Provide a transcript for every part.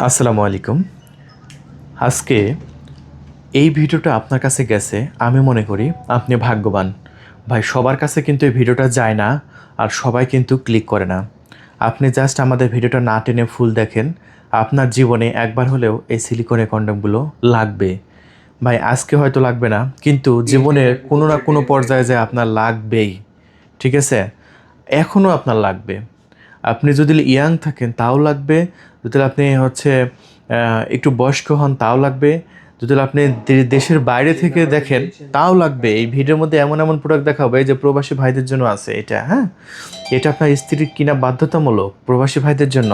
আসসালামু আলাইকুম। আজকে এই ভিডিওটা আপনার কাছে গেছে, আমি মনে করি আপনি ভাগ্যবান। ভাই সবার কাছে কিন্তু এই ভিডিওটা যায় না, আর সবাই কিন্তু ক্লিক করে না। আপনি জাস্ট আমাদের ভিডিওটা না টেনে ফুল দেখেন, আপনার জীবনে একবার হলেও এই সিলিকনের কন্ডমগুলো লাগবে। ভাই আজকে হয়তো লাগবে না, কিন্তু জীবনের কোনো না কোনো পর্যায়ে যে আপনার লাগবেই। ঠিক আছে, এখনও আপনার লাগবে। আপনি যদি ইয়াং থাকেন তাও লাগবে, যদি আপনি একটু বয়স্ক হন তাও লাগবে, যদি আপনি দেশের বাইরে থেকে দেখেন তাও লাগবে। এই ভিডিওর মধ্যে এমন এমন প্রোডাক্ট দেখাবো এই যে প্রবাসী ভাইদের জন্য আছে এটা। হ্যাঁ, এটা আপনার স্ত্রীর কিনা বাধ্যতামূলক প্রবাসী ভাইদের জন্য।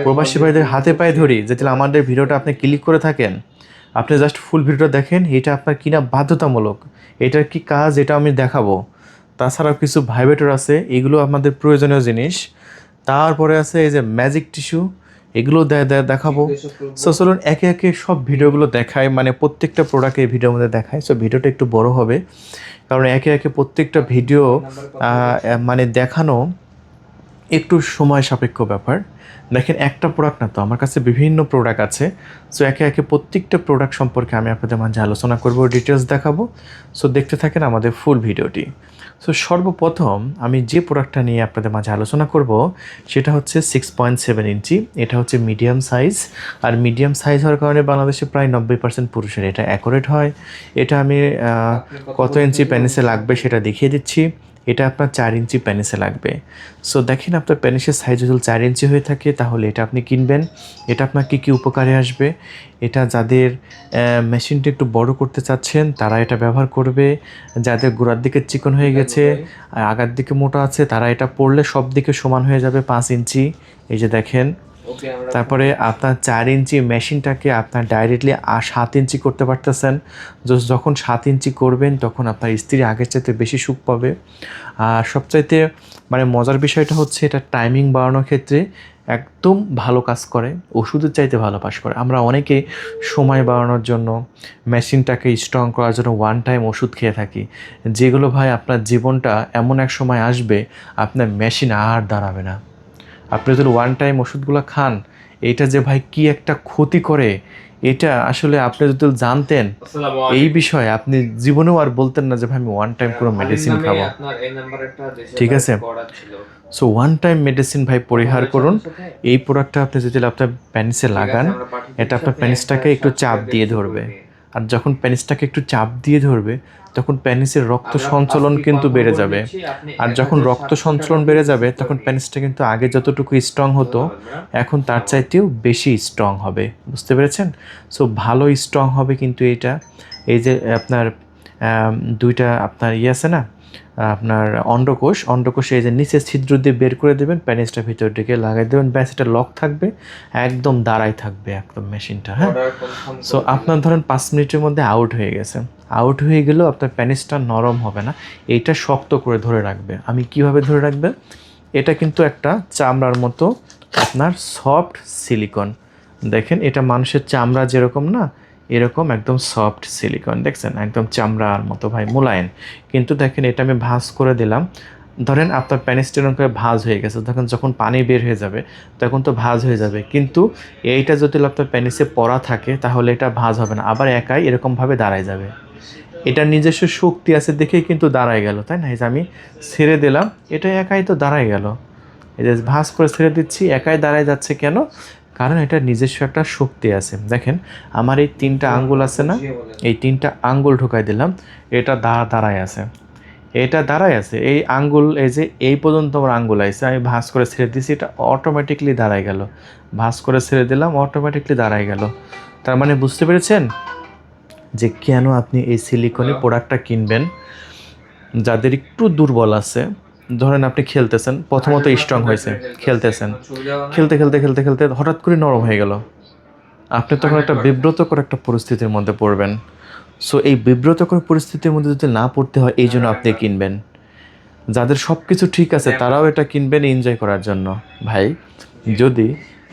প্রবাসী ভাইদের হাতে পায়ে ধরি, যেটা আমাদের ভিডিওটা আপনি ক্লিক করে থাকেন, আপনি জাস্ট ফুল ভিডিওটা দেখেন, এটা আপনার কিনা বাধ্যতামূলক। এটার কি কাজ এটা আমি দেখাবো। তাছাড়াও কিছু ভাইব্রেটর আছে, এগুলো আমাদের প্রয়োজনীয় জিনিস। তারপরে আছে এই যে ম্যাজিক টিস্যু, এগুলো দেখাবো। সো চলুন একে একে সব ভিডিওগুলো দেখায়, মানে প্রত্যেকটা প্রোডাক্ট এই ভিডিওর মধ্যে দেখায়। সো ভিডিওটা একটু বড় হবে, কারণ একে একে প্রত্যেকটা ভিডিও মানে দেখানো একটু সময় সাপেক্ষ ব্যাপার। দেখেন একটা প্রোডাক্ট না তো, আমার কাছে বিভিন্ন প্রোডাক্ট আছে। সো একে একে প্রত্যেকটা প্রোডাক্ট সম্পর্কে আমি আপনাদের মাঝে আলোচনা করব, ডিটেলস দেখাবো। সো দেখতে থাকেন আমাদের ফুল ভিডিওটি। সো সর্বপ্রথম আমি যে প্রোডাক্টটা নিয়ে আপনাদের মাঝে আলোচনা করব সেটা হচ্ছে 6.7 ইঞ্চি। এটা হচ্ছে মিডিয়াম সাইজ, আর মিডিয়াম সাইজ হওয়ার কারণে বাংলাদেশে প্রায় 90% পুরুষের এটা অ্যাকুরেট হয়। এটা আমি কত ইঞ্চি পেনিসে লাগবে সেটা দেখিয়ে দিচ্ছি। এটা আপনার 4 ইঞ্চি পেনিসে লাগবে। সো দেখেন আপনার পেনিসের সাইজ যদি 4 ইঞ্চি হয়ে থাকে তাহলে এটা আপনি কিনবেন। এটা আপনার কী কী উপকারে আসবে, এটা যাদের মেশিনটা একটু বড় করতে চাচ্ছেন তারা এটা ব্যবহার করবে। যাদের গোড়ার দিকে চিকন হয়ে গেছে আর আগার দিকে মোটা আছে তারা এটা পরলে সব দিকে সমান হয়ে যাবে 5 ইঞ্চি। এই যে দেখেন। তারপরে আপনার 4 ইঞ্চি মেশিনটাকে আপনার ডাইরেক্টলি 7 ইঞ্চি করতে পারতেছেন। যখন 7 ইঞ্চি করবেন তখন আপনার স্ত্রী আগের চাইতে বেশি সুখ পাবে। আর সবচাইতে মানে মজার বিষয়টা হচ্ছে এটা টাইমিং বাড়ানোর ক্ষেত্রে একদম ভালো কাজ করে, ওষুধের চাইতে ভালো কাজ করে। আমরা অনেকে সময় বাড়ানোর জন্য, মেশিনটাকে স্ট্রং করার জন্য ওয়ান টাইম ওষুধ খেয়ে থাকি, যেগুলো ভাই আপনার জীবনটা এমন এক সময় আসবে আপনার মেশিন আর দাঁড়াবে না। আপনি যদি ওয়ান টাইম ওষুধগুলো খান, এটা যে ভাই কি একটা ক্ষতি করে, এটা আসলে আপনি যদি জানতেন এই বিষয়ে, আপনি জীবনেও আর বলতেন না যে ভাই আমি ওয়ান টাইম কোনো মেডিসিন খাবো। ঠিক আছে, সো ওয়ান টাইম মেডিসিন ভাই পরিহার করুন। এই প্রোডাক্টটা আপনি যদি আপনার প্যানিসে লাগান, এটা আপনার প্যানিসটাকে একটু চাপ দিয়ে ধরবে। আর যখন প্যানিসটাকে একটু চাপ দিয়ে ধরবে তখন প্যানিসের রক্ত সঞ্চালন কিন্তু বেড়ে যাবে। আর যখন রক্ত সঞ্চালন বেড়ে যাবে তখন প্যানিসটা কিন্তু আগে যতটুকু স্ট্রং হতো এখন তার চাইতেও বেশি স্ট্রং হবে। বুঝতে পেরেছেন? সো ভালো স্ট্রং হবে কিন্তু এটা। এই যে আপনার দুইটা আপনার আছে না, আপনার অন্ডকোষ এই যে নিচের ছিদ্র দিয়ে বের করে দেবেন, প্যানিসটা ভিতর দিকে লাগাই দেবেন, ব্যাস এটা লক থাকবে, একদম দাঁড়াই থাকবে একদম মেশিনটা। হ্যাঁ, সো আপনার ধরেন 5 মিনিটের মধ্যে আউট হয়ে গেছে, আউট হয়ে গেলেও আপনার প্যানিসটা নরম হবে না, এইটা শক্ত করে ধরে রাখবে। আমি কিভাবে ধরে রাখবে, এটা কিন্তু একটা চামড়ার মতো আপনার সফট সিলিকন। দেখেন এটা মানুষের চামড়া যেরকম না, এরকম একদম সফট সিলিকন, দেখছেন একদম চামড়ার মতো ভাই, মোলায়েম। কিন্তু দেখেন এটা আমি ভাঁজ করে দিলাম, ধরেন আপনার প্যানিস্টেরন করে ভাঁজ হয়ে গেছে, তখন যখন পানি বের হয়ে যাবে তখন তো ভাঁজ হয়ে যাবে। কিন্তু এইটা যদি আপনার প্যানিসে পড়া থাকে তাহলে এটা ভাঁজ হবে না, আবার একাই এরকমভাবে দাঁড়ায় যাবে। এটার নিজস্ব শক্তি আছে দেখেই কিন্তু দাঁড়ায় গেল, তাই না? এই যে আমি ছেড়ে দিলাম, এটা একাই তো দাঁড়ায় গেল। এই যে ভাঁজ করে ছেড়ে দিচ্ছি, একাই দাঁড়ায় যাচ্ছে কেন? কারণ এটা নিজস্ব একটা শক্তি আছে। দেখেন আমার এই 3টা আঙ্গুল আছে না, এই 3টা আঙ্গুল ঢোকাই দিলাম, এটা দাঁড়ায় আছে, এটা দাঁড়ায় আছে। এই আঙ্গুল, এই যে এই পর্যন্ত আমার আঙ্গুল আছে, আমি ভাঁজ করে ছেড়ে দিচ্ছি, এটা অটোমেটিকলি দাঁড়ায় গেল। ভাঁজ করে ছেড়ে দিলাম, অটোমেটিকলি দাঁড়ায় গেল। তার মানে বুঝতে পেরেছেন যে কেন আপনি এই সিলিকনের প্রোডাক্টটা কিনবেন। যাদের একটু দুর্বল আছে, ধরেন আপনি খেলতেছেন, প্রথমত স্ট্রং হয়েছে, খেলতেছেন, খেলতে খেলতে খেলতে খেলতে হঠাৎ করে নরম হয়ে গেল, আপনি তখন একটা বিব্রতকর একটা পরিস্থিতির মধ্যে পড়বেন। সো এই বিব্রতকর পরিস্থিতির মধ্যে যদি না পড়তে হয় এই জন্য আপনি কিনবেন। যাদের সব কিছু ঠিক আছে তারাও এটা কিনবেন এনজয় করার জন্য। ভাই যদি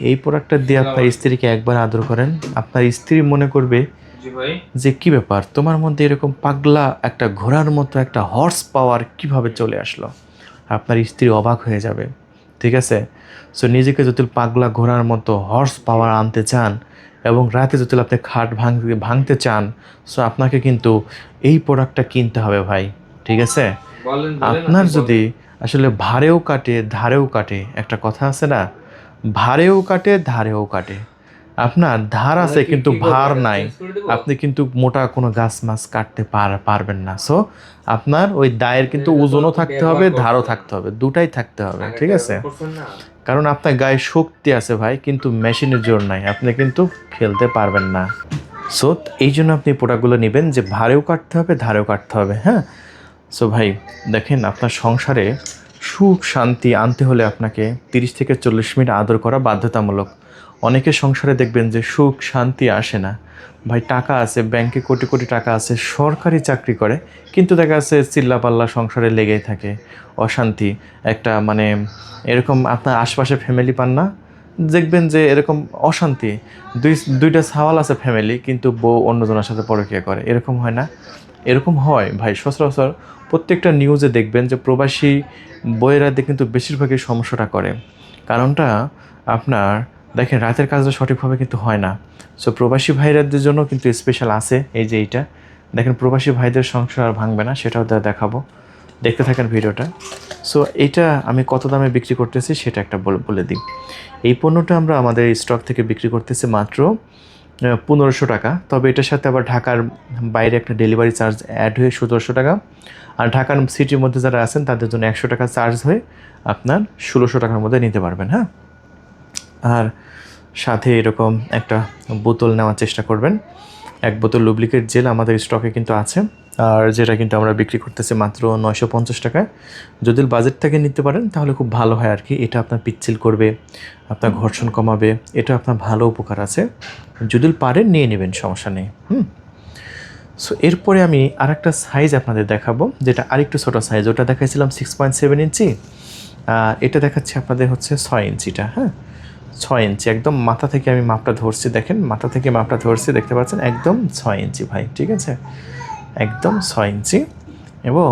এই প্রোডাক্টটা দিয়ে আপনার স্ত্রীকে একবার আদর করেন, আপনার স্ত্রী মনে করবে যে কি ব্যাপার, তোমার মধ্যে এরকম পাগলা একটা ঘোড়ার মতো একটা হর্স পাওয়ার কিভাবে চলে আসলো। আপনার স্ত্রী অবাক হয়ে যাবে। ঠিক আছে, সো নিজেকে যদি পাগলা ঘোড়ার মতো হর্স পাওয়ার আনতে চান এবং রাতে যদি আপনি খাট ভাঙতে চান, সো আপনাকে কিন্তু এই প্রোডাক্টটা কিনতে হবে ভাই, ঠিক আছে? আপনার যদি আসলে ভারেও কাটে ধারেও কাটে, একটা কথা আছে না, ভারেও কাটে ধারেও কাটে, আপনার ধার আছে কিন্তু ভার নাই, আপনি কিন্তু মোটা কোনো গাছ মাছ কাটতে পারবেন না। সো আপনার ওই দায়ের কিন্তু ওজনও থাকতে হবে, ধারও থাকতে হবে, দুটাই থাকতে হবে, ঠিক আছে? কারণ আপনার গায়ে শক্তি আছে ভাই, কিন্তু মেশিনের জোর নাই, আপনি কিন্তু খেলতে পারবেন না। সো এই জন্য আপনি প্রোডাক্টগুলো নেবেন যে ভারেও কাটতে হবে ধারেও কাটতে হবে, হ্যাঁ। সো ভাই দেখেন, আপনার সংসারে সুখ শান্তি আনতে হলে আপনাকে 30 থেকে 40 মিনিট আদর করা বাধ্যতামূলক। অনেকের সংসারে দেখবেন যে সুখ শান্তি আসে না ভাই, টাকা আছে ব্যাংকে, কোটি কোটি টাকা আছে, সরকারি চাকরি করে, কিন্তু দেখা যাচ্ছে চিল্লাপাল্লা সংসারে লেগেই থাকে, অশান্তি একটা, মানে এরকম আপনার আশপাশে ফ্যামিলি পান না, দেখবেন যে এরকম অশান্তি, দুইটা সাওয়াল আছে ফ্যামিলি, কিন্তু বউ অন্যজনের সাথে পরকীয়া করে, এরকম হয় না? এরকম হয় ভাই সচরাচর। প্রত্যেকটা নিউজে দেখবেন যে প্রবাসী বইয়েরা কিন্তু বেশিরভাগই সমস্যাটা করে। কারণটা আপনার দেখেন, রাতের কাজটা সঠিকভাবে কিন্তু হয় না। সো প্রবাসী ভাইরাদের জন্য কিন্তু স্পেশাল আছে, এই যে এইটা দেখেন, প্রবাসী ভাইদের সংসার ভাঙবে না, সেটাও দেখাবো, দেখতে থাকেন ভিডিওটা। সো এইটা আমি কত দামে বিক্রি করতেছি সেটা একটা বলে দিই। এই পণ্যটা আমরা আমাদের স্টক থেকে বিক্রি করতেছি মাত্র 1500 টাকা। তবে এটার সাথে আবার ঢাকার বাইরে একটা ডেলিভারি চার্জ অ্যাড হয়ে 1700 টাকা, আর ঢাকার সিটির মধ্যে যারা আছেন তাদের জন্য 100 টাকা চার্জ হয়ে আপনার 1600 টাকার মধ্যে নিতে পারবেন, হ্যাঁ। আর সাথে এরকম একটা বোতল নেওয়ার চেষ্টা করবেন, এক বোতল লুব্রিকেট জেল আমাদের স্টকে কিন্তু আছে, আর যেটা কিন্তু আমরা বিক্রি করতেছি মাত্র 950 টাকায়। যদি বাজেট থেকে নিতে পারেন তাহলে খুব ভালো হয় আর কি। এটা আপনার পিচ্ছিল করবে, আপনার ঘর্ষণ কমাবে, এটা আপনার ভালো উপকার আছে, যদি পারেন নিয়ে নেবেন, সমস্যা নেই। সো এরপরে আমি আরেকটা সাইজ আপনাদের দেখাবো, যেটা আরেকটু ছোটো সাইজ, ওটা দেখাইছিলাম 6.7 ইঞ্চি, এটা দেখাচ্ছি আপনাদের হচ্ছে 6 ইঞ্চিটা, হ্যাঁ। 6 ইঞ্চি একদম মাথা থেকে আমি মাপটা ধরছি, দেখেন মাথা থেকে মাপটা ধরছি, দেখতে পাচ্ছেন একদম 6 ইঞ্চি ভাই, ঠিক আছে, একদম 6 ইঞ্চি। এবং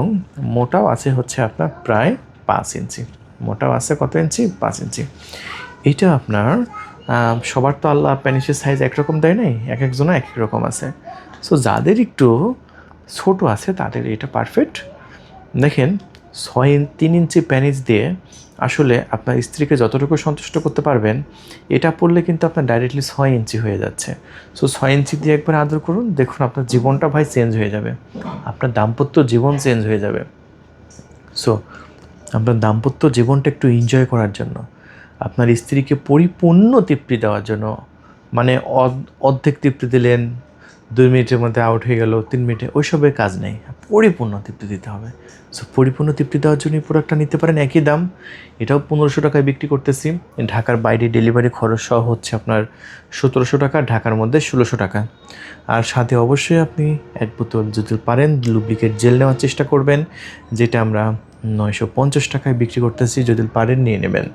মোটাও আছে হচ্ছে আপনার প্রায় 5 ইঞ্চি, মোটাও আছে কত ইঞ্চি, 5 ইঞ্চি। এইটা আপনার সবার তো আল্লাহ প্যানিসের সাইজ একরকম দেয় নাই, এক একজনের এক এক রকম আছে। সো যাদের একটু ছোটো আছে তাদের এটা পারফেক্ট। দেখেন 3 ইঞ্চি প্যানিস দিয়ে আসলে আপনার স্ত্রীকে যতটুকু সন্তুষ্ট করতে পারবেন, এটা পড়লে কিন্তু আপনার ডাইরেক্টলি 6 ইঞ্চি হয়ে যাচ্ছে। সো 6 ইঞ্চি দিয়ে একবার আদর করুন, দেখুন আপনার জীবনটা ভাই চেঞ্জ হয়ে যাবে, আপনার দাম্পত্য জীবন চেঞ্জ হয়ে যাবে। সো আপনার দাম্পত্য জীবনটা একটু এনজয় করার জন্য, আপনার স্ত্রীকে পরিপূর্ণ তৃপ্তি দেওয়ার জন্য, মানে অর্ধেক তৃপ্তি দিলেন, 2 মিনিটের মধ্যে আউট হয়ে গেল, 3 মিনিটে, ওইসবের কাজ নেই, পরিপূর্ণ তৃপ্তি দিতে হবে। সো পরিপূর্ণ তৃপ্তি দেওয়ার জন্য এই প্রোডাক্টটা নিতে পারেন, একই দাম, এটাও 1500 টাকায় বিক্রি করতেছি। ঢাকার বাইরে ডেলিভারি খরচ সহ হচ্ছে আপনার 1700 টাকা, ঢাকার মধ্যে 1600 টাকা। আর সাথে অবশ্যই আপনি এক বোতল যদি পারেন লুব্রিকেট জেল নেওয়ার চেষ্টা করবেন, যেটা আমরা 950 টাকায় বিক্রি করতেছি, যদি পারেন নিয়ে নেবেন।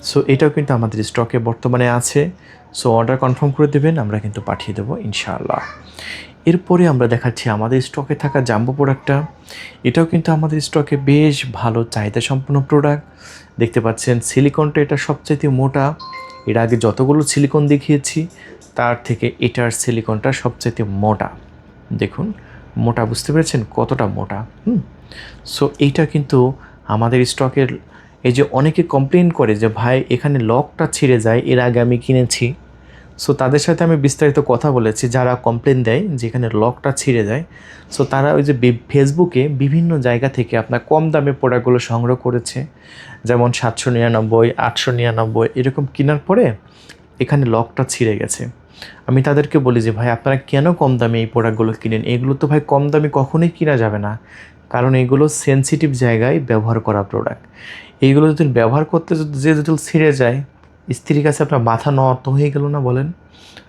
সো এটাও কিন্তু আমাদের স্টকে বর্তমানে আছে। সো অর্ডার কনফার্ম করে দেবেন, আমরা কিন্তু পাঠিয়ে দেবো ইনশাআল্লাহ। এরপরে আমরা দেখাচ্ছি আমাদের স্টকে থাকা জাম্বো প্রোডাক্টটা, এটাও কিন্তু আমাদের স্টকে বেশ ভালো চাহিদা সম্পন্ন প্রোডাক্ট। দেখতে পাচ্ছেন সিলিকনটা এটা সবচাইতে মোটা, এর আগে যতগুলো সিলিকন দেখিয়েছি তার থেকে এটার সিলিকনটা সবচাইতে মোটা, দেখুন মোটা, বুঝতে পেরেছেন কতটা মোটা। সো এইটা কিন্তু আমাদের স্টকের, এই যে অনেকে কমপ্লেন করে যে ভাই এখানে লকটা ছিঁড়ে যায়, এর আগে আমি কিনেছি। সো তাদের সাথে আমি বিস্তারিত কথা বলেছি, যারা কমপ্লেন দেয় যেখানে লকটা ছিঁড়ে যায়। সো তারা ওই যে ফেসবুকে বিভিন্ন জায়গা থেকে আপনার কম দামে প্রোডাক্টগুলো সংগ্রহ করেছে, যেমন 799, 899 এরকম কেনার পরে এখানে লকটা ছিঁড়ে গেছে। আমি তাদেরকে বলি যে ভাই আপনারা কেন কম দামে এই প্রোডাক্টগুলো কিনেন, এগুলো তো ভাই কম দামে কখনোই কিনা যাবে না, কারণ এগুলো সেনসিটিভ জায়গায় ব্যবহার করা প্রোডাক্ট। এইগুলো যদি ব্যবহার করতে যদি ছিঁড়ে যায়, স্ত্রীর কাছে আপনার মাথা নত হয়ে গেল না বলেন?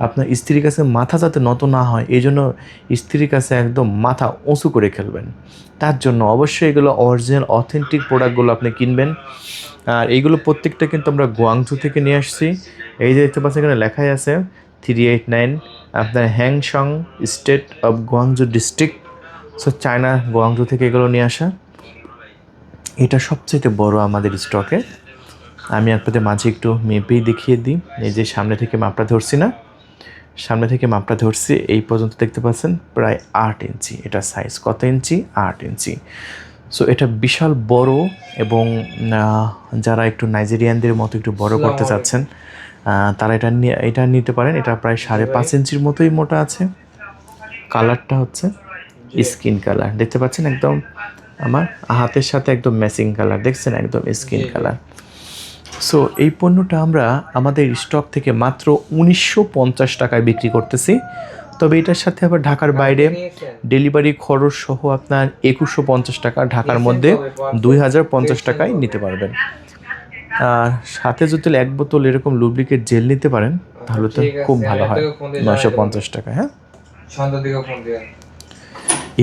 আপনার স্ত্রীর কাছে মাথা যাতে নত না হয় এই জন্য স্ত্রীর কাছে একদম মাথা উঁচু করে খেলবেন। তার জন্য অবশ্যই এগুলো অরিজিনাল অথেন্টিক প্রোডাক্টগুলো আপনি কিনবেন। আর এইগুলো প্রত্যেকটা কিন্তু আমরা গুয়াংজু থেকে নিয়ে আসছি। এই যে দেখতে পাচ্ছেন এখানে লেখাই আছে 389, আপনার হ্যাংসং state of Guangzhou district. So China Guangzhou থেকে এগুলো নিয়ে আসা, এটা সবচেয়ে বড় আমাদের স্টকে। আমি আপনাদের মাঝে একটু মেপেই দেখিয়ে দিই। এই যে সামনে থেকে মাপটা ধরছি না, সামনে থেকে মাপটা ধরছি, এই পর্যন্ত দেখতে পাচ্ছেন প্রায় 8 ইঞ্চি। এটা সাইজ কত ইঞ্চি? 8 ইঞ্চি। সো এটা বিশাল বড়, এবং যারা একটু নাইজেরিয়ানদের মতো একটু বড় করতে চাচ্ছেন তারা এটা নিতে পারেন। এটা প্রায় 5.5 ইঞ্চির মতোই মোটা আছে। কালারটা হচ্ছে স্কিন কালার, দেখতে পাচ্ছেন একদম আমার হাতের সাথে একদম ম্যাচিং কালার, দেখছেন একদম স্কিন কালার। সো এই পণ্যটা আমরা আমাদের স্টক থেকে মাত্র 1950 টাকায় বিক্রি করতেছি। তবে এটার সাথে আবার ঢাকার বাইরে ডেলিভারি খরচ সহ আপনার 2150 টাকা, ঢাকার মধ্যে 2050 টাকায় নিতে পারবেন। আর সাথে যদি 1 বোতল এরকম লুব্রিকেট জেল নিতে পারেন তাহলে তো খুব ভালো হয়, 950 টাকা। হ্যাঁ,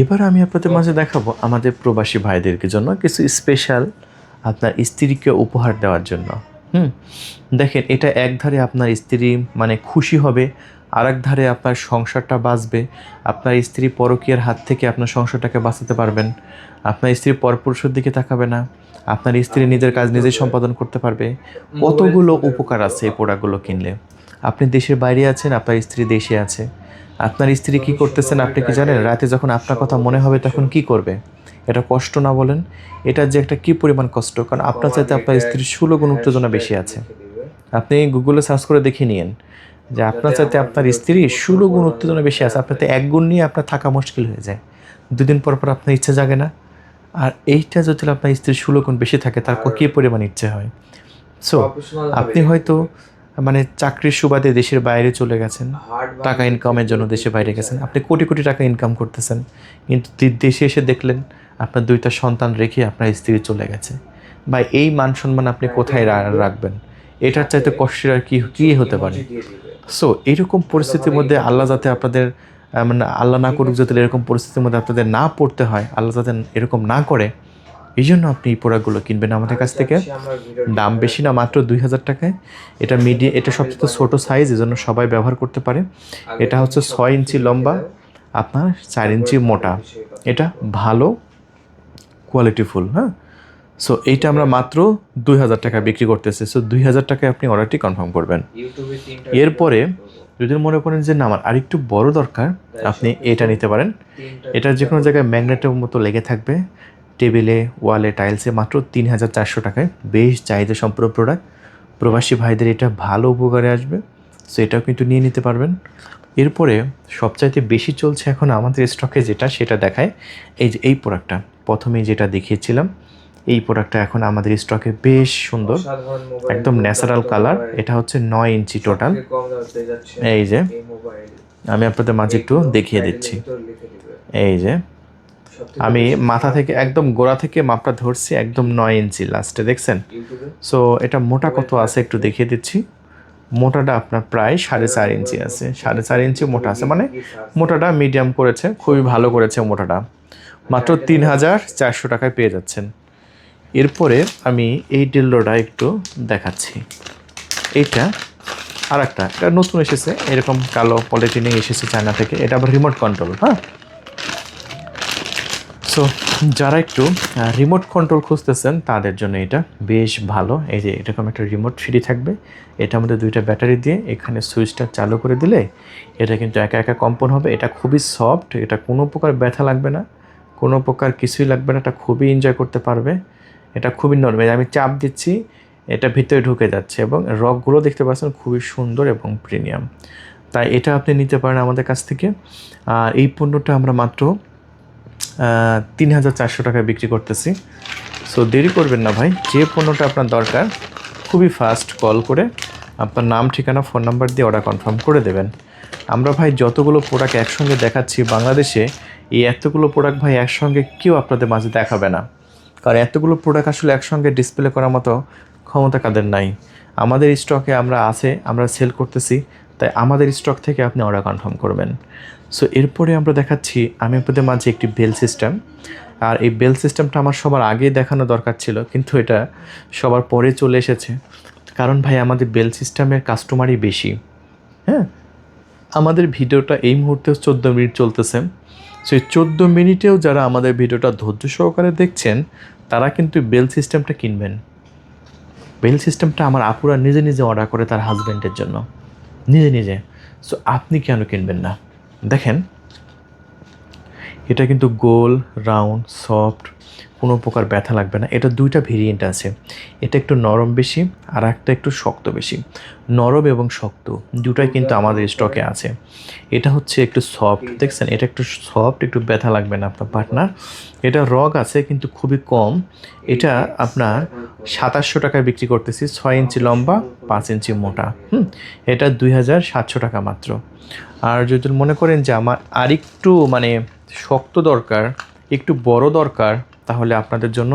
এবার আমি আপনাদের মাঝে দেখাবো আমাদের প্রবাসী ভাইদেরকে জন্য কিছু স্পেশাল আপনার স্ত্রীকে উপহার দেওয়ার জন্য। দেখেন, এটা এক ধারে আপনার স্ত্রী মানে খুশি হবে, আর এক ধারে আপনার সংসারটা বাঁচবে। আপনার স্ত্রী পরকীয়ার হাত থেকে আপনার সংসারটাকে বাঁচাতে পারবেন। আপনার স্ত্রী পরপুরুষের দিকে তাকাবে না, আপনার স্ত্রী নিজের কাজ নিজেই সম্পাদন করতে পারবে। কতগুলো উপকার আছে এই প্রোডাক্টগুলো কিনলে। আপনি দেশের বাইরে আছেন, আপনার স্ত্রী দেশে আছে, আপনার স্ত্রী কি করতেছেন আপনি কি জানেন? রাতে যখন আপনার কথা মনে হবে তখন কি করবে? এটা কষ্ট না বলেন? এটা যে একটা কি পরিমাণ কষ্ট, কারণ আপনার চাইতে আপনার স্ত্রীর 16 গুণ উত্তেজনা বেশি আছে। আপনি গুগলে সার্চ করে দেখে নিন যে আপনার চাইতে আপনার স্ত্রী 16 গুণ উত্তেজনা বেশি আছে। আপনার তো 1 গুণ নিয়ে আপনার থাকা মুশকিল হয়ে যায়, 2 দিন পর পর আপনার ইচ্ছে জাগে না। আর এইটা যদি আপনার স্ত্রীর 16 গুণ বেশি থাকে তার কী পরিমাণ ইচ্ছে হয়। সো আপনি হয়তো মানে চাকরির সুবাদে দেশের বাইরে চলে গেছেন, টাকা ইনকামের জন্য দেশের বাইরে গেছেন, আপনি কোটি কোটি টাকা ইনকাম করতেছেন, কিন্তু দেশে এসে দেখলেন আপনার 2টা সন্তান রেখে আপনার স্ত্রী চলে গেছে। বা এই মান সম্মান আপনি কোথায় রাখবেন? এটার চাইতে কষ্টের আর কি হতে পারে? সো এইরকম পরিস্থিতির মধ্যে আল্লাহ যাতে আপনাদের মানে আল্লাহ না করুক, যাতে এরকম পরিস্থিতির মধ্যে আপনাদের না পড়তে হয়, আল্লাহ যাতে এরকম না করে, এই জন্য আপনি এই প্রোডাক্টগুলো কিনবেন আমাদের কাছ থেকে। দাম বেশি না, মাত্র 2000 টাকায়। এটা এটা সবচেয়ে ছোটো সাইজ, এজন্য সবাই ব্যবহার করতে পারে। এটা হচ্ছে 6 ইঞ্চি লম্বা, আপনার 4 ইঞ্চি মোটা। এটা ভালো কোয়ালিটিফুল। হ্যাঁ, সো এইটা আমরা মাত্র 2000 টাকা বিক্রি করতেছি। সো 2000 টাকায় আপনি অর্ডারটি কনফার্ম করবেন। এরপরে যদি মনে করেন যে না আমার আরেকটু বড় দরকার, আপনি এটা নিতে পারেন। এটা যে কোনো জায়গায় ম্যাগনেটের মতো লেগে থাকবে, টেবিলে, ওয়ালে, টাইলসে, মাত্র 3400 টাকায়। বেশ চাহিদা সম্পূর্ণ প্রোডাক্ট, প্রবাসী ভাইদের এটা ভালো উপকারে আসবে। সো এটাও কিন্তু নিয়ে নিতে পারবেন। এরপরে সবচাইতে বেশি চলছে এখন আমাদের স্টকে যেটা, সেটা দেখায় এই যে এই প্রোডাক্টটা। প্রথমেই যেটা দেখিয়েছিলাম, এই প্রোডাক্টটা এখন আমাদের স্টকে বেশ সুন্দর, একদম ন্যাচারাল কালার। এটা হচ্ছে 9 ইঞ্চি টোটাল। এই যে আমি আপনাদের মাঝে একটু দেখিয়ে দিচ্ছি। এই যে আমি মাথা থেকে একদম গোড়া থেকে মাপটা ধরছি, একদম 9 ইঞ্চি লাস্টে, দেখছেন? সো এটা মোটা কত আছে একটু দেখিয়ে দিচ্ছি। মোটাটা আপনার প্রায় 4.5 ইঞ্চি আছে, 4.5 ইঞ্চি মোটা আছে, মানে মোটাটা মিডিয়াম করেছে, খুবই ভালো করেছে মোটাটা। মাত্র 3400 টাকায় পেয়ে যাচ্ছেন। এরপরে আমি এই ডিল্ডোটা একটু দেখাচ্ছি। এইটা আর একটা, এটা নতুন এসেছে, এরকম কালো পলিথিনে এসেছে চায়না থেকে। এটা আবার রিমোট কন্ট্রোল। হ্যাঁ, সো যারা একটু রিমোট কন্ট্রোল খুঁজতেছেন তাদের জন্য এটা বেশ ভালো। এই যে এরকম একটা রিমোট ফ্রি থাকবে, এটার মধ্যে 2টা ব্যাটারি দিয়ে এখানে সুইচটা চালু করে দিলে এটা কিন্তু একা একা কম্পন হবে। এটা খুবই সফট, এটা কোনো প্রকার ব্যথা লাগবে না, কোনো প্রকার কিছুই লাগবে না, এটা খুবই এনজয় করতে পারবে। এটা খুবই নরম, আমি চাপ দিচ্ছি এটা ভিতরে ঢুকে যাচ্ছে, এবং রকগুলো দেখতে পাচ্ছেন খুবই সুন্দর এবং প্রিমিয়াম। তাই এটা আপনি নিতে পারেন আমাদের কাছ থেকে। আর এই পণ্যটা আমরা মাত্র 3400 টাকায় বিক্রি করতেছি। সো দেরি করবেন না ভাই, যে পণ্যটা আপনার দরকার খুবই ফাস্ট কল করে আপনার নাম, ঠিকানা, ফোন নাম্বার দিয়ে অর্ডার কনফার্ম করে দেবেন। আমরা ভাই যতগুলো প্রোডাক্ট একসঙ্গে দেখাচ্ছি বাংলাদেশে, এই এতগুলো প্রোডাক্ট ভাই একসঙ্গে কেউ আপনাদের মাঝে দেখাবে না, কারণ এতগুলো প্রোডাক্ট আসলে একসঙ্গে ডিসপ্লে করার মতো ক্ষমতা কাদের নাই। আমাদের স্টকে আমরা সেল করতেছি, তাই আমাদের স্টক থেকে আপনি অর্ডার কনফার্ম করবেন। সো এরপরে আমরা দেখাচ্ছি আমি আপনাদের মাঝে একটি বেল সিস্টেম। আর এই বেল সিস্টেমটা আমার সবার আগেই দেখানো দরকার ছিল, কিন্তু এটা সবার পরে চলে এসেছে, কারণ ভাই আমাদের বেল সিস্টেমের কাস্টমারই বেশি। হ্যাঁ, আমাদের ভিডিওটা এই মুহূর্তে 14 মিনিট চলতেছে। সো এই 14 মিনিটেও যারা আমাদের ভিডিওটা ধৈর্য সহকারে দেখছেন তারা কিন্তু বেল সিস্টেমটা কিনবেন। বেল সিস্টেমটা আমার আপুরা নিজে নিজে অর্ডার করে তার হাজব্যান্ডের জন্য, নিজে নিজে। সো আপনি কেন কিনবেন না? দেখেন, এটা কিন্তু গোল, রাউন্ড, সফট, কোনো প্রকার ব্যথা লাগবে না। এটা দুইটা ভেরিয়েন্ট আছে, এটা একটু নরম বেশি আর একটা একটু শক্ত বেশি। নরম এবং শক্ত দুটাই কিন্তু আমাদের স্টকে আছে। এটা হচ্ছে একটু সফট, দেখছেন, এটা একটু সফট, একটু ব্যথা লাগবে না আপনার পার্টনার। এটা রগ আছে কিন্তু খুবই কম। এটা আপনার 2700 টাকায় বিক্রি করতেছি, 6 ইঞ্চি লম্বা, 5 ইঞ্চি মোটা। এটা 2700 টাকা মাত্র। আর যদি মনে করেন যে আমার আরেকটু মানে শক্ত দরকার, একটু বড় দরকার, তাহলে আপনাদের জন্য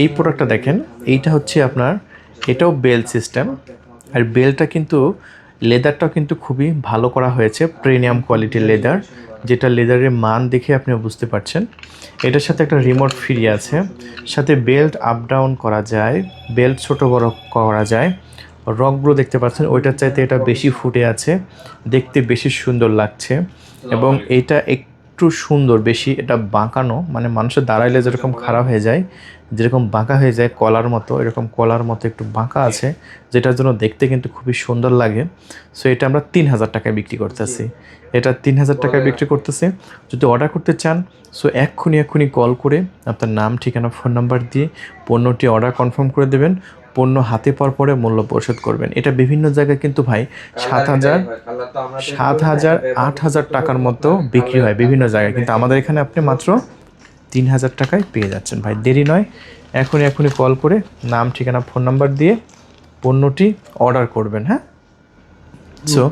এই প্রোডাক্টটা দেখেন। এইটা হচ্ছে আপনার, এটাও বেল সিস্টেম। আর বেলটা কিন্তু লেদারটাও কিন্তু খুবই ভালো করা হয়েছে, প্রিমিয়াম কোয়ালিটির লেদার, যেটা লেদারের মান দেখে আপনি বুঝতে পারছেন। এটার সাথে একটা রিমোট ফ্রি আছে, সাথে বেল্ট আপ ডাউন করা যায়, বেল্ট ছোট বড় করা যায়। রকগুলো দেখতে পাচ্ছেন, ওইটার চাইতে এটা বেশি ফুটে আছে, দেখতে বেশি সুন্দর লাগছে। এবং এইটা একটু সুন্দর বেশি, এটা বাঁকানো, মানে মানুষের দাঁড়াইলে যেরকম খারাপ হয়ে যায়, যেরকম বাঁকা হয়ে যায় কলার মতো, এরকম কলার মতো একটু বাঁকা আছে, যেটার জন্য দেখতে কিন্তু খুবই সুন্দর লাগে। সো এটা আমরা 3000 টাকায় বিক্রি করতেছি, এটা 3000 টাকায় বিক্রি করতেছি। যদি অর্ডার করতে চান, সো এক্ষুনি কল করে আপনার নাম, ঠিকানা, ফোন নাম্বার দিয়ে পণ্যটি অর্ডার কনফার্ম করে দেবেন। পণ্য হাতে পাওয়ার পরে মূল্য পরিশোধ করবেন। এটা বিভিন্ন জায়গায় কিন্তু ভাই 7000, 8000 টাকার মতো বিক্রি হয় বিভিন্ন জায়গায়, কিন্তু আমাদের এখানে আপনি মাত্র 3000 টাকায় পেয়ে যাচ্ছেন ভাই। দেরি নয়, এখনই কল করে নাম, ঠিকানা, ফোন নাম্বার দিয়ে পণ্যটি অর্ডার করবেন। হ্যাঁ, সো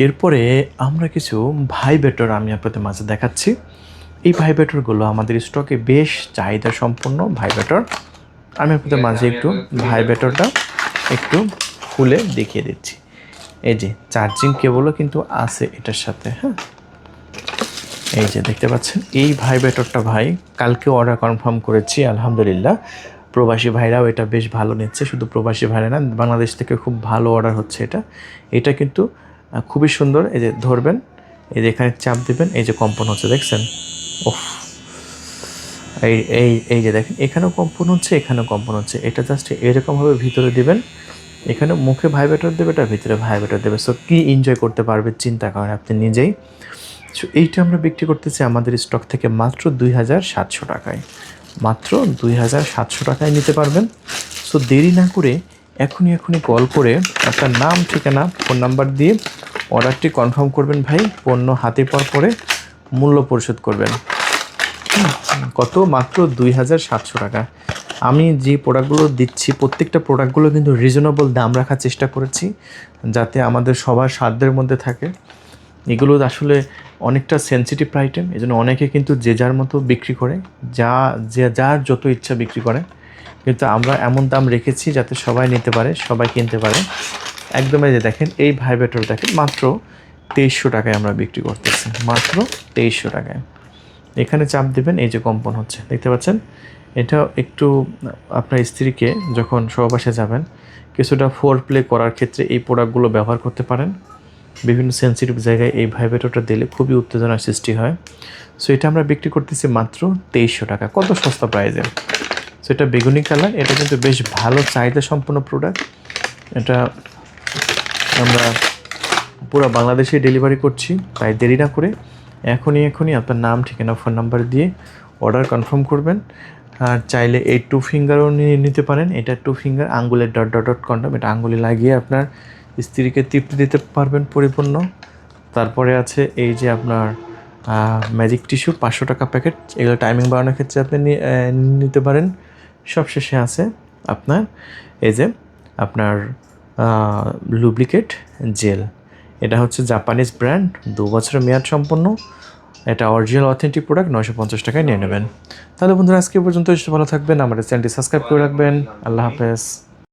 এরপরে আমরা কিছু ভাইব্রেটর আমি আপনাদের মাঝে দেখাচ্ছি। এই ভাইব্রেটরগুলো আমাদের স্টকে বেশ চাহিদা সম্পন্ন ভাইব্রেটর। আমি আপনাদের মাঝে একটু ভাইব্রেটরটা একটু খুলে দেখিয়ে দিচ্ছি। এই যে চার্জিং কেবলও কিন্তু আছে এটার সাথে। হ্যাঁ, এই যে দেখতে পাচ্ছেন, এই ভাইব্রেটরটা ভাই কালকে অর্ডার কনফার্ম করেছি, আলহামদুলিল্লাহ। প্রবাসী ভাইরাও এটা বেশ ভালো নিচ্ছে, শুধু প্রবাসী ভাইরা না, বাংলাদেশ থেকে খুব ভালো অর্ডার হচ্ছে এটা কিন্তু খুবই সুন্দর। এই যে ধরবেন, এই যে এখানে চাপ দেবেন, এই যে কম্পন হচ্ছে, দেখছেন? ওফ, এই এই এই যে দেখেন, এখানেও কম্পন হচ্ছে, এখানেও কম্পন হচ্ছে। এটা জাস্ট এরকমভাবে ভিতরে দিবেন, এখানে মুখে ভাইব্রেটর দেবে, এটা ভিতরে ভাইব্রেটর দেবে। সো কী এনজয় করতে পারবে চিন্তা করেন আপনি নিজেই। সো এইটা আমরা বিক্রি করতেছি আমাদের স্টক থেকে মাত্র 2700 টাকায়, মাত্র 2700 টাকায় নিতে পারবেন। সো দেরি না করে এখনই কল করে আপনার নাম, ঠিকানা, ফোন নাম্বার দিয়ে অর্ডারটি কনফার্ম করবেন ভাই। পণ্য হাতে পাওয়ার পরে মূল্য পরিশোধ করবেন। কত? মাত্র 2700 টাকা। আমি যে প্রোডাক্টগুলো দিচ্ছি, প্রত্যেকটা প্রোডাক্টগুলো কিন্তু রিজনেবল দাম রাখার চেষ্টা করেছি, যাতে আমাদের সবার সাধ্যের মধ্যে থাকে। এগুলো আসলে অনেকটা সেনসিটিভ আইটেম, এই জন্য অনেকে কিন্তু যে যার মতো বিক্রি করে, যার যত ইচ্ছা বিক্রি করে, কিন্তু আমরা এমন দাম রেখেছি যাতে সবাই নিতে পারে, সবাই কিনতে পারে। একদমই যে দেখেন, এই ভাইব্রেটর দেখেন মাত্র 2300 টাকায় আমরা বিক্রি করতেছি, মাত্র 2300 টাকায়। এখানে চাপ দেবেন, এই যে কম্পন হচ্ছে, দেখতে পাচ্ছেন? এটা একটু আপনার স্ত্রীকে যখন সহবাসে যাবেন, কিছুটা ফোর প্লে করার ক্ষেত্রে এই প্রোডাক্টগুলো ব্যবহার করতে পারেন। বিভিন্ন সেন্সিটিভ জায়গায় এই ভাইব্রেটরটা দিলে খুবই উত্তেজনার সৃষ্টি হয়। সো এটা আমরা বিক্রি করতেছি মাত্র 2300 টাকা, কত সস্তা প্রাইজে। সো এটা বেগুনি কালার, এটা কিন্তু বেশ ভালো চাহিদা সম্পন্ন প্রোডাক্ট। এটা আমরা পুরো বাংলাদেশে ডেলিভারি করছি, তাই দেরি না করে এখনই আপনার নাম, ঠিকানা, ফোন নাম্বার দিয়ে অর্ডার কনফার্ম করবেন। আর চাইলে এই 2 ফিঙ্গারও নিতে পারেন। এটা 2 ফিঙ্গার আঙ্গুলের ডট কন্ডম, এটা আঙ্গুলে লাগিয়ে আপনার স্ত্রীকে তৃপ্তি দিতে পারবেন পরিপূর্ণ। তারপরে আছে এই যে আপনার ম্যাজিক টিস্যু, 500 টাকা প্যাকেট, এগুলো টাইমিং বাড়ানোর ক্ষেত্রে আপনি নিতে পারেন। সবশেষে আছে আপনার এই যে আপনার লুব্রিকেট জেল, এটা হচ্ছে জাপানিজ ব্র্যান্ড, 2 বছরের মেয়াদ সম্পন্ন। এটা অরিজিনাল অথেন্টিক প্রোডাক্ট, 950 টাকায় নিয়ে নেবেন। তাহলে বন্ধুরা আজকে পর্যন্ত ভালো থাকবেন, আমাদের চ্যানেলটি সাবস্ক্রাইব করে রাখবেন। আল্লাহ হাফেজ।